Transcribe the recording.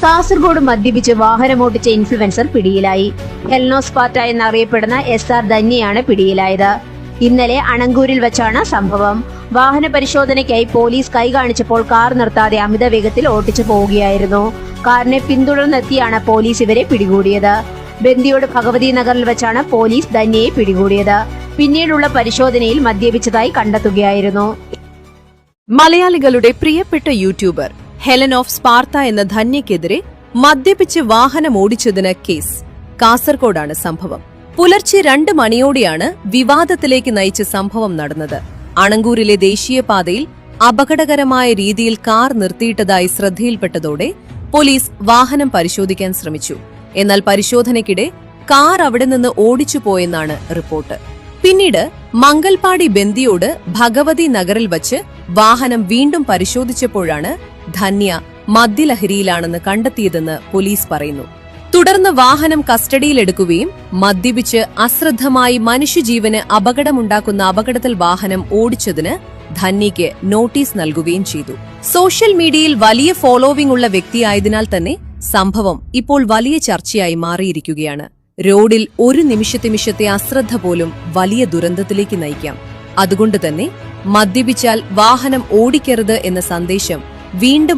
കാസർഗോഡ് മദ്യപിച്ച് വാഹനമോട്ടിച്ച ഇൻഫ്ലുവൻസർ പിടിയിലായി. ഹെൽനോസ്പാറ്റ എന്നറിയപ്പെടുന്ന SR ധന്യയാണ് പിടിയിലായത്. ഇന്നലെ അണങ്കൂരിൽ വെച്ചാണ് സംഭവം. വാഹന പരിശോധനയ്ക്കായി പോലീസ് കൈ കാണിച്ചപ്പോൾ കാർ നിർത്താതെ അമിത വേഗത്തിൽ ഓട്ടിച്ചു പോവുകയായിരുന്നു. കാറിനെ പിന്തുടർന്നെത്തിയാണ് പോലീസ് ഇവരെ പിടികൂടിയത്. ബന്ദിയോട് ഭഗവതി നഗറിൽ വെച്ചാണ് പോലീസ് ധന്യയെ പിടികൂടിയത്. പിന്നീടുള്ള പരിശോധനയിൽ മദ്യപിച്ചതായി കണ്ടെത്തുകയായിരുന്നു. മലയാളികളുടെ പ്രിയപ്പെട്ട യൂട്യൂബർ ഹെലൻ ഓഫ് സ്പാർത്ത എന്ന ധന്യക്കെതിരെ മദ്യപിച്ച് വാഹനമോടിച്ചതിന് കേസ്. കാസർകോടാണ് സംഭവം. പുലർച്ചെ 2 മണിയോടെയാണ് വിവാദത്തിലേക്ക് നയിച്ച സംഭവം നടന്നത്. അണങ്കൂരിലെ ദേശീയപാതയിൽ അപകടകരമായ രീതിയിൽ കാർ നിർത്തിയിട്ടതായി ശ്രദ്ധയിൽപ്പെട്ടതോടെ പോലീസ് വാഹനം പരിശോധിക്കാൻ ശ്രമിച്ചു. എന്നാൽ പരിശോധനയ്ക്കിടെ കാർ അവിടെ നിന്ന് ഓടിച്ചുപോയെന്നാണ് റിപ്പോർട്ട്. പിന്നീട് മംഗൽപാടി ബന്ദിയോട് ഭഗവതി നഗറിൽ വച്ച് വാഹനം വീണ്ടും പരിശോധിച്ചപ്പോഴാണ് ധന്യ മദ്യലഹരിയിലാണെന്ന് കണ്ടെത്തിയതെന്ന് പോലീസ് പറയുന്നു. തുടർന്ന് വാഹനം കസ്റ്റഡിയിലെടുക്കുകയും മദ്യപിച്ച് അശ്രദ്ധമായി മനുഷ്യജീവന് അപകടമുണ്ടാക്കുന്ന അപകടത്തിൽ വാഹനം ഓടിച്ചതിന് ധന്യയ്ക്ക് നോട്ടീസ് നൽകുകയും ചെയ്തു. സോഷ്യൽ മീഡിയയിൽ വലിയ ഫോളോവിംഗ് ഉള്ള വ്യക്തിയായതിനാൽ തന്നെ സംഭവം ഇപ്പോൾ വലിയ ചർച്ചയായി മാറിയിരിക്കുകയാണ്. റോഡിൽ ഒരു നിമിഷത്തെ അശ്രദ്ധ പോലും വലിയ ദുരന്തത്തിലേക്ക് നയിക്കാം. അതുകൊണ്ട് തന്നെ മദ്യപിച്ചാൽ വാഹനം ഓടിക്കരുത് എന്ന സന്ദേശം വീണ്ടും